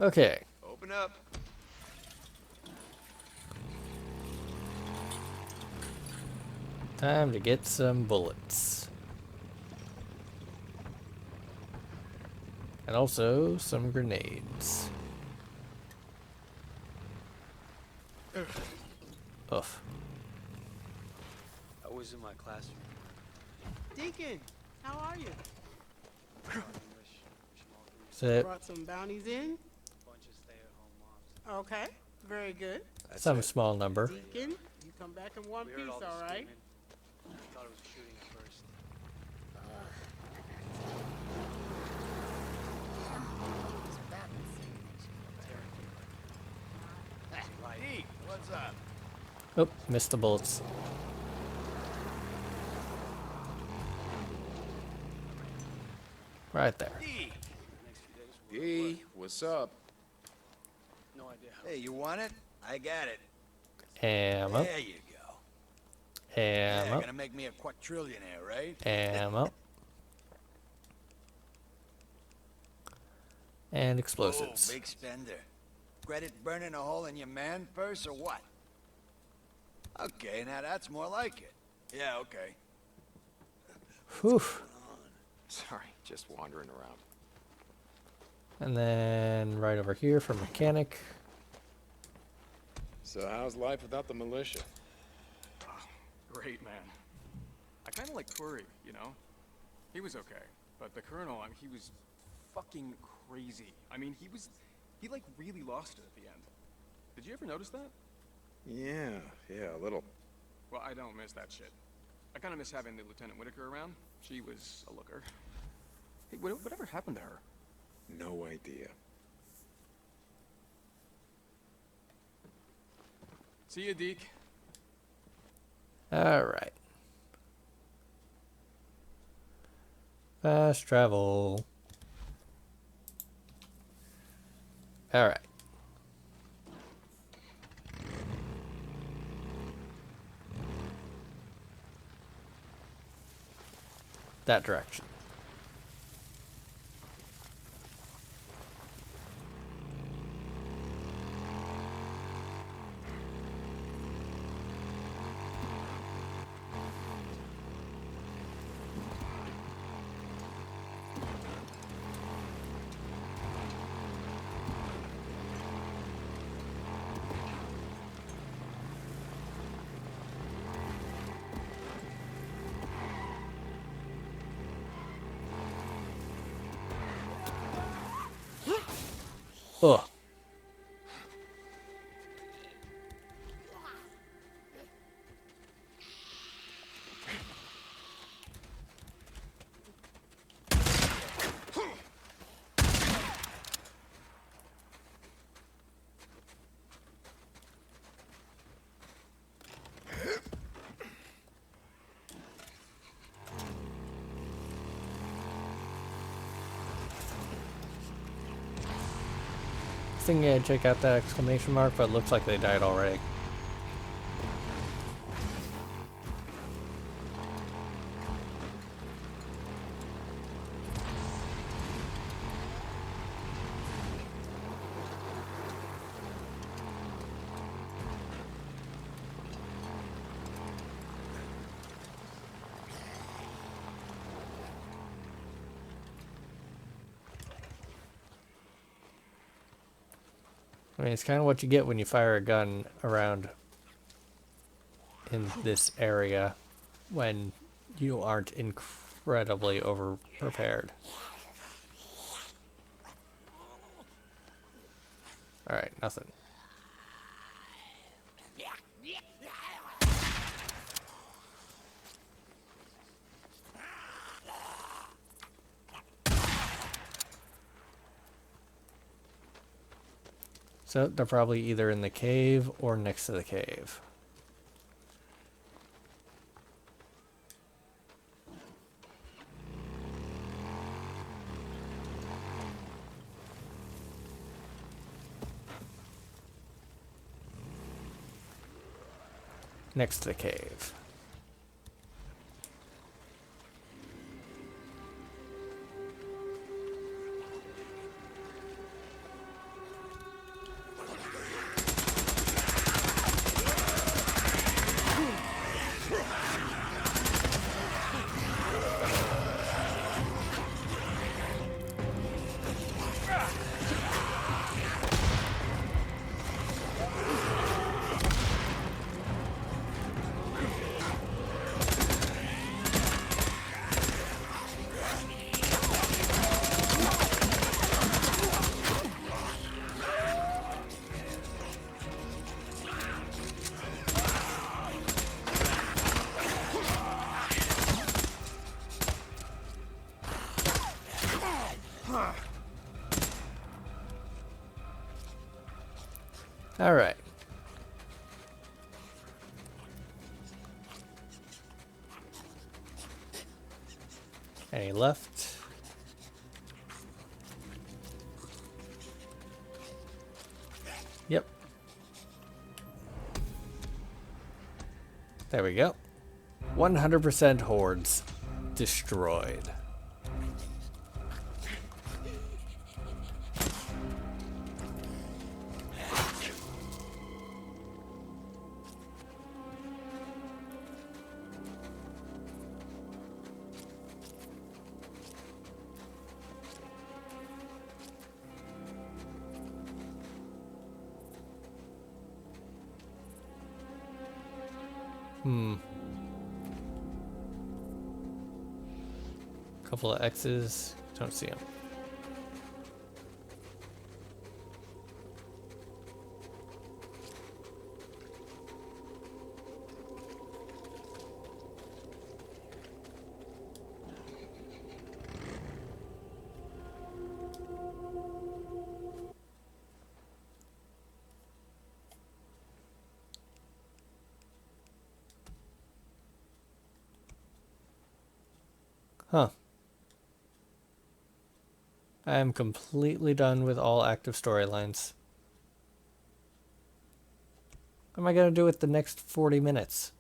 Okay. Open up. Time to get some bullets. And also some grenades. Oof. I was in my classroom. Deacon, how are you? English, small groups, So, Brought some bounties in? bunch of stay-at-home moms. Okay, very good. That's some it. small number. Deacon, you come back in one We piece, heard all the all right? screaming. Thought it was a shooting at first. Deke, what's up? Oh, missed the bullets. Right there. Deke. The next few days were D, what's up? no idea how. Hey, you want it? I got it. Ammo. There you go. Yeah, Ammo. gonna make me a quadrillionaire, right? Ammo. And Oh, explosives. big spender. Credit burning a hole in your man purse or what? Okay, now that's more like it. Yeah, okay. Whew. Sorry, just wandering around. And then right over here for mechanic. So how's life without the militia? Great, man. I kind of like Puri, you know? He was okay. But the colonel, I mean, he was fucking crazy. I mean, he like really lost it at the end. Did you ever notice that? Yeah, a little. Well, I don't miss that shit. I kind of miss having the Lieutenant Whitaker around. She was a looker. Hey, whatever happened to her? No idea. See you, Deke. Alright. Fast travel. Alright. That direction. Ugh. Thinking I'd check out that exclamation mark, but it looks like they died already. I mean, it's kind of what you get when you fire a gun around in this area when you aren't incredibly over prepared. Alright, nothing. So they're probably either in the cave or next to the cave. Next to the cave. All right. Any left? Yep. There we go. 100% hordes destroyed. Couple of X's. Don't see them. Huh. I am completely done with all active storylines. What am I going to do with the next 40 minutes?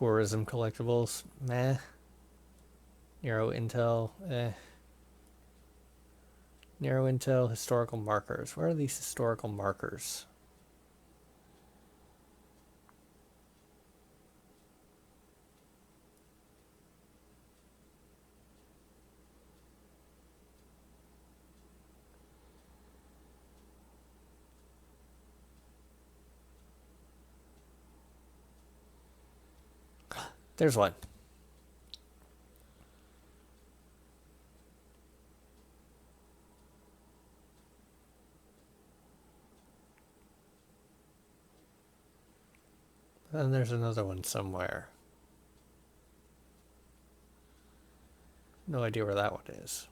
Tourism collectibles, meh. Nero Intel, eh. Nero Intel historical markers. Where are these historical markers? There's one. And there's another one somewhere. No idea where that one is.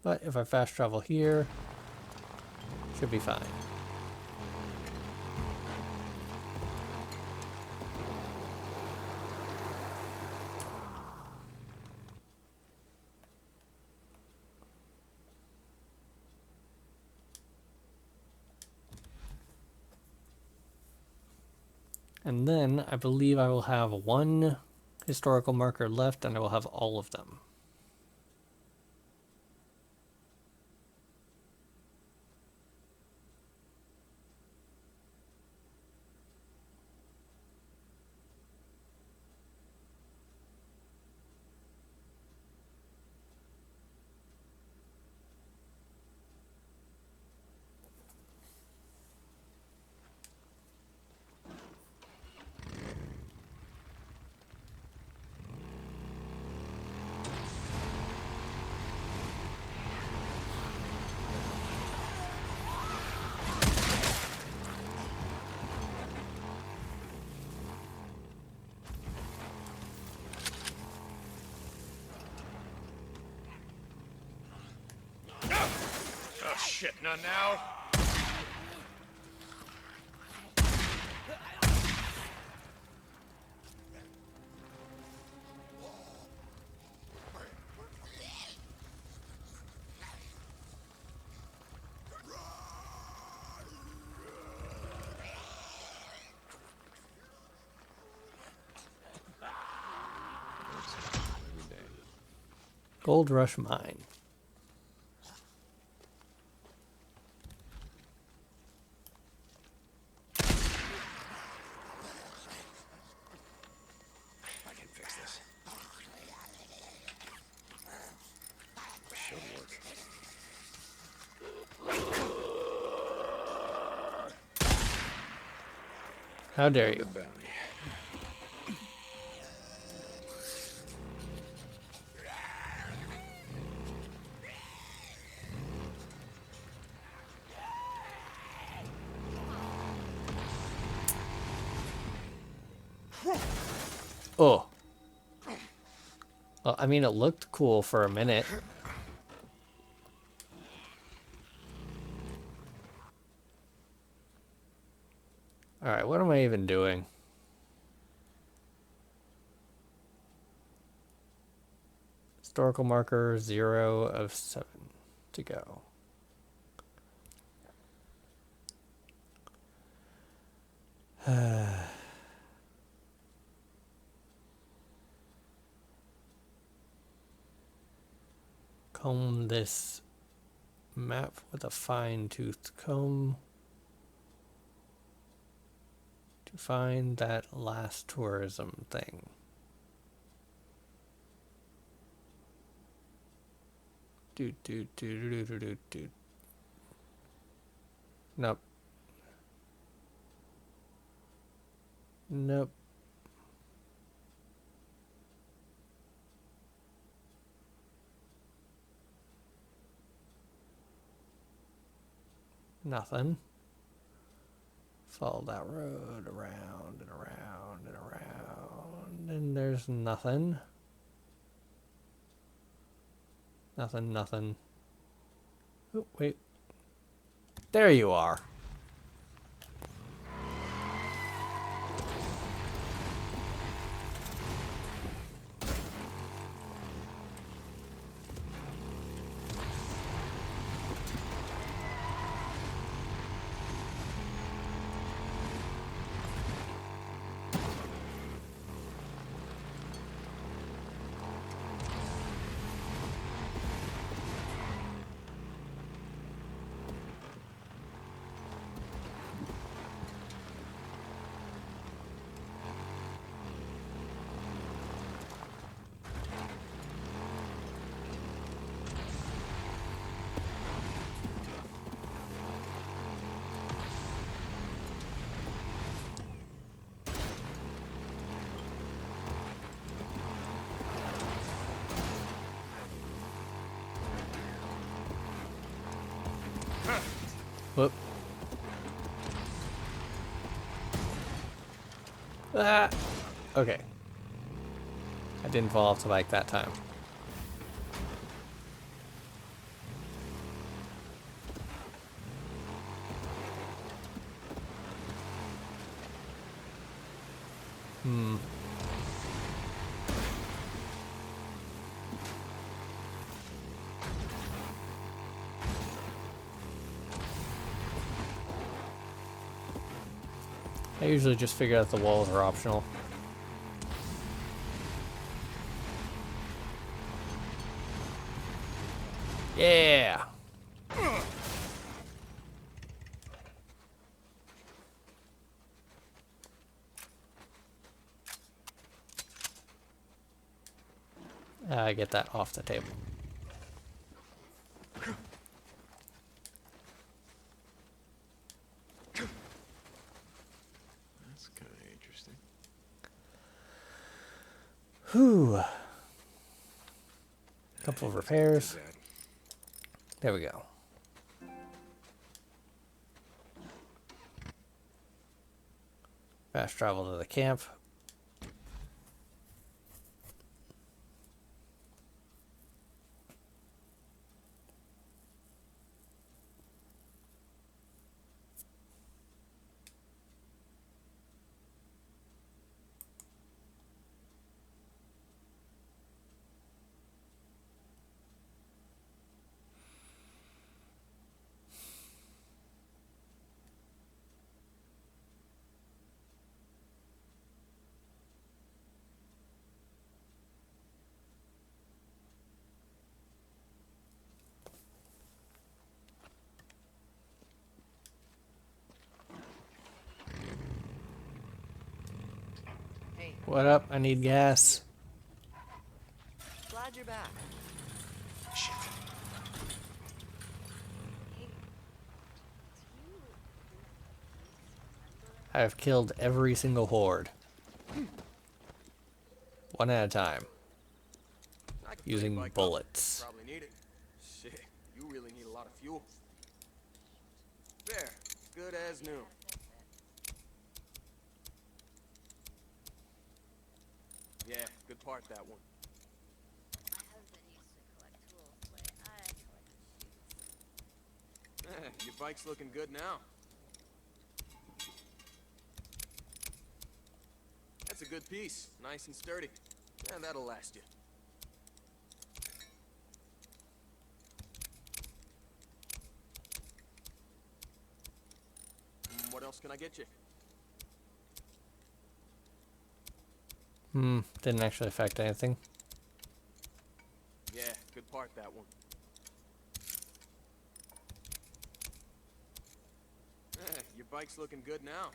But if I fast travel here, should be fine. And then I believe I will have one historical marker left, and I will have all of them. Oh shit, not now. Gold Rush Mine. I can fix this. Should work. How dare you? Good bounty. Oh. Well, I mean, it looked cool for a minute. Alright, what am I even doing? Historical marker 0 of 7 to go. Comb this map with a fine-toothed comb to find that last tourism thing. Do. Nope. Nope. Nothing. Follow that road around and around and around, and there's nothing. Nothing. Oh, wait. There you are. Whoop. Ah! Okay. I didn't fall off the bike that time. I usually just figure out the walls are optional. Yeah! I get that off the table. That's kind of interesting. Whew. Couple of Let's repairs. do that. There we go. Fast travel to the camp. What up? I need gas. Glad you're back. Shit. I have killed every single horde. One at a time. I could fill your Using bike up. bullets. Probably need it. Shit, you really need a lot of fuel. There, good as new. Yeah, good part, that one. My husband used to collect tools the way I collect shoes. Your bike's looking good now. That's a good piece. Nice and sturdy. Yeah, that'll last you. What else can I get you? Didn't actually affect anything. Yeah, good part, that one. Your bike's looking good now.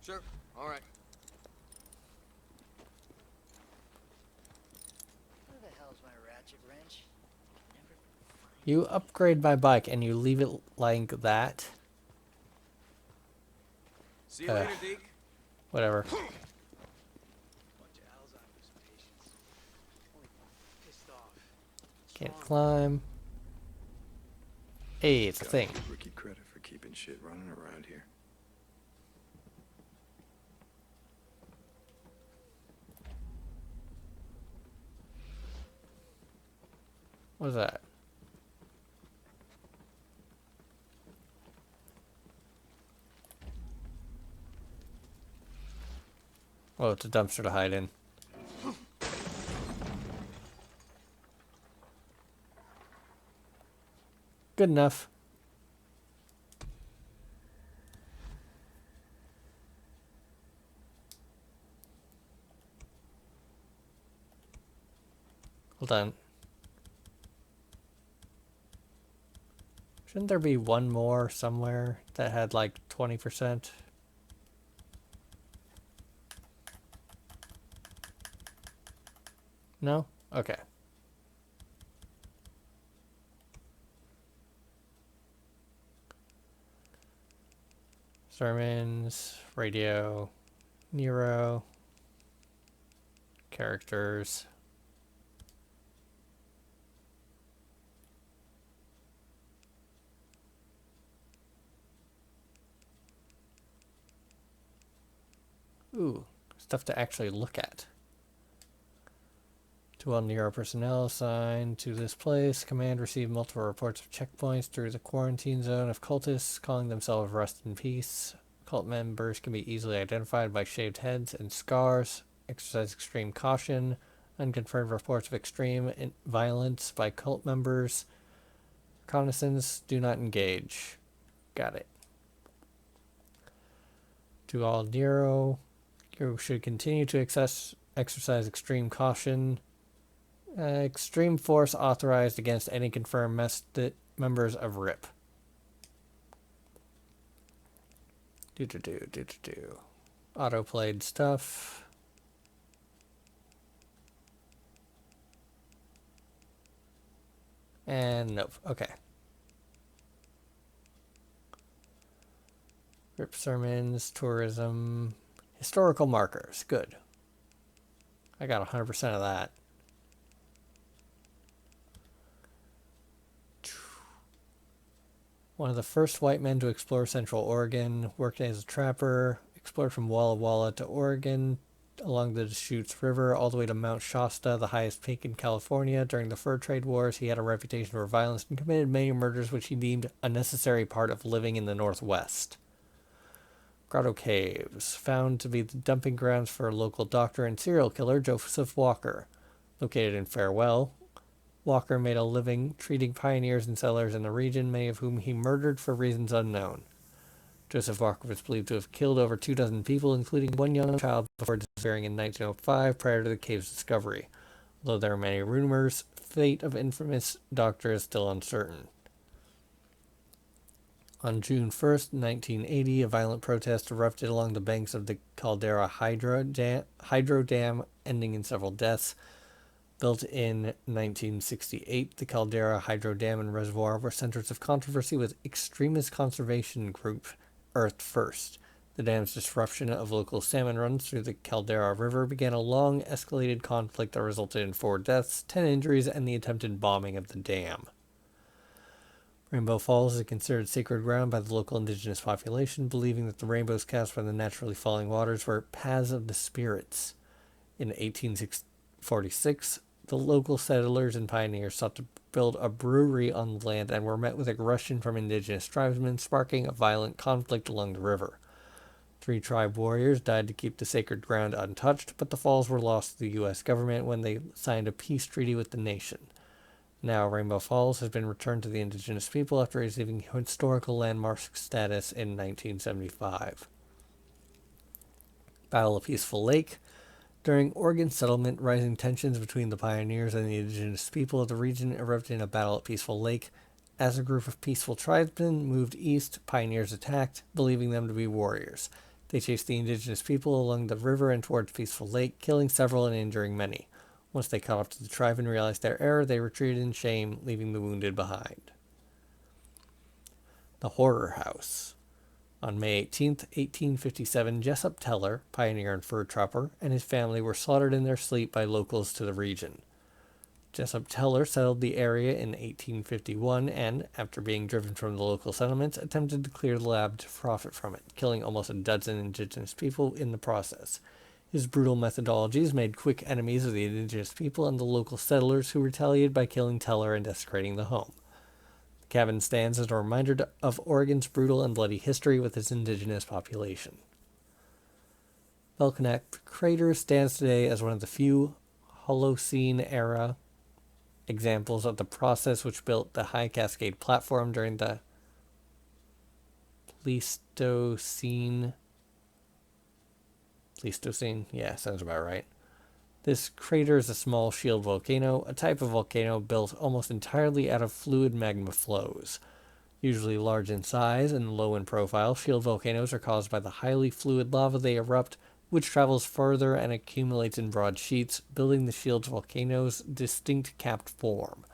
Sure, all right. Where the hell's my ratchet wrench? Never find You upgrade my bike and you leave it like that. See you later, Deke. Whatever. Bunch of Alzheimer's patients. Only pissed off. Can't climb. Hey, it's a thing. Gotta give Ricky credit for keeping shit running around here. What's that? Oh, it's a dumpster to hide in. Good enough. Hold on. Shouldn't there be one more somewhere that had like 20%? No? Okay. Sermons, radio, Nero, characters. Ooh, stuff to actually look at. To all Nero personnel assigned to this place. Command received multiple reports of checkpoints through the quarantine zone of cultists calling themselves Rust in Peace. Cult members can be easily identified by shaved heads and scars. Exercise extreme caution. Unconfirmed reports of extreme violence by cult members. Reconnaissance, do not engage. Got it. To all Nero, you should continue to exercise extreme caution. Extreme force authorized against any confirmed members of RIP. Auto-played stuff. And nope. Okay. RIP sermons, tourism, historical markers. Good. I got 100% of that. One of the first white men to explore Central Oregon, worked as a trapper, explored from Walla Walla to Oregon, along the Deschutes River, all the way to Mount Shasta, the highest peak in California. During the fur trade wars, he had a reputation for violence and committed many murders which he deemed a necessary part of living in the Northwest. Grotto Caves, found to be the dumping grounds for a local doctor and serial killer, Joseph Walker. Located in Farewell, Walker made a living treating pioneers and settlers in the region, many of whom he murdered for reasons unknown. Joseph Walker was believed to have killed over 24 people, including one young child, before disappearing in 1905 prior to the cave's discovery. Although there are many rumors, fate of infamous doctor is still uncertain. On June 1st, 1980, a violent protest erupted along the banks of the Caldera Hydro Dam, ending in several deaths. Built in 1968, the Caldera Hydro Dam and Reservoir were centers of controversy with extremist conservation group Earth First. The dam's disruption of local salmon runs through the Caldera River began a long, escalated conflict that resulted in 4 deaths, 10 injuries, and the attempted bombing of the dam. Rainbow Falls is considered sacred ground by the local indigenous population, believing that the rainbows cast by the naturally falling waters were paths of the spirits. In 1846, the local settlers and pioneers sought to build a brewery on the land and were met with aggression from indigenous tribesmen, sparking a violent conflict along the river. 3 tribe warriors died to keep the sacred ground untouched, but the falls were lost to the U.S. government when they signed a peace treaty with the nation. Now, Rainbow Falls has been returned to the indigenous people after receiving historical landmark status in 1975. Battle of Peaceful Lake. During Oregon settlement, rising tensions between the pioneers and the indigenous people of the region erupted in a battle at Peaceful Lake. As a group of peaceful tribesmen moved east, pioneers attacked, believing them to be warriors. They chased the indigenous people along the river and towards Peaceful Lake, killing several and injuring many. Once they caught up to the tribe and realized their error, they retreated in shame, leaving the wounded behind. The Horror House. On May 18, 1857, Jessup Teller, pioneer and fur trapper, and his family were slaughtered in their sleep by locals to the region. Jessup Teller settled the area in 1851 and, after being driven from the local settlements, attempted to clear the land to profit from it, killing almost a dozen indigenous people in the process. His brutal methodologies made quick enemies of the indigenous people and the local settlers, who retaliated by killing Teller and desecrating the home. The cabin stands as a reminder of Oregon's brutal and bloody history with its indigenous population. Belknap Crater stands today as one of the few Holocene-era examples of the process which built the High Cascade platform during the Pleistocene. Yeah, sounds about right. This crater is a small shield volcano, a type of volcano built almost entirely out of fluid magma flows. Usually large in size and low in profile, shield volcanoes are caused by the highly fluid lava they erupt, which travels further and accumulates in broad sheets, building the shield volcano's distinct capped form.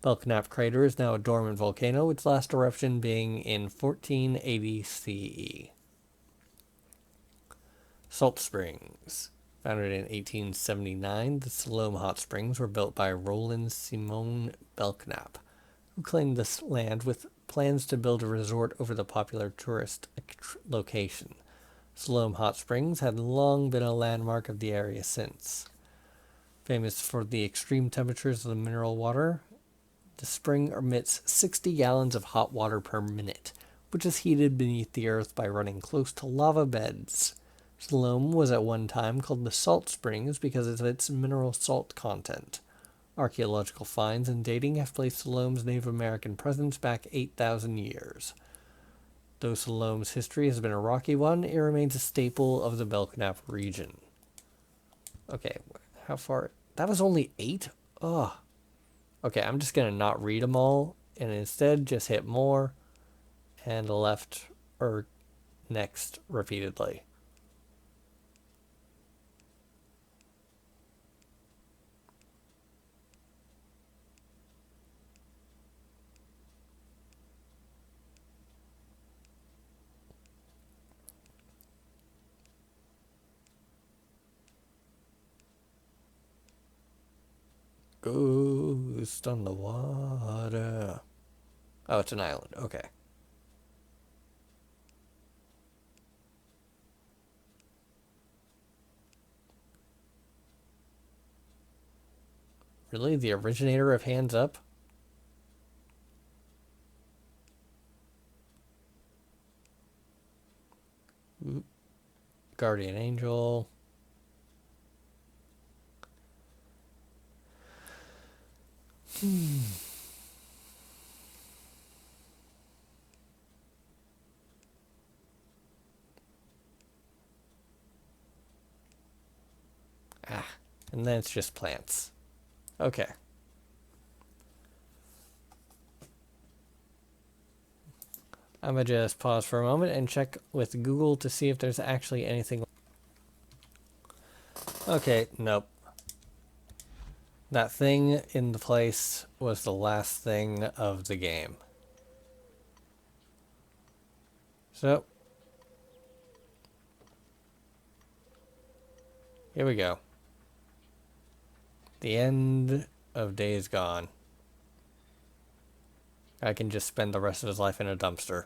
Belknap Crater is now a dormant volcano, its last eruption being in 1480 CE. Salt Springs. Founded in 1879, the Siloam Hot Springs were built by Roland Simon Belknap, who claimed this land with plans to build a resort over the popular tourist location. Siloam Hot Springs had long been a landmark of the area since. Famous for the extreme temperatures of the mineral water, the spring emits 60 gallons of hot water per minute, which is heated beneath the earth by running close to lava beds. Siloam was at one time called the Salt Springs because of its mineral salt content. Archaeological finds and dating have placed Siloam's Native American presence back 8,000 years. Though Siloam's history has been a rocky one, it remains a staple of the Belknap region. Okay, how far? That was only 8? Ugh. Okay, I'm just going to not read them all, and instead just hit more and left or next repeatedly. Ghost on the water. Oh, it's an island. Okay. Really? The originator of Hands Up? Guardian Angel. And then it's just plants. Okay. I'm gonna just pause for a moment and check with Google to see if there's actually anything. Okay, nope. That thing in the place was the last thing of the game. So, here we go. The end of Days Gone. I can just spend the rest of his life in a dumpster.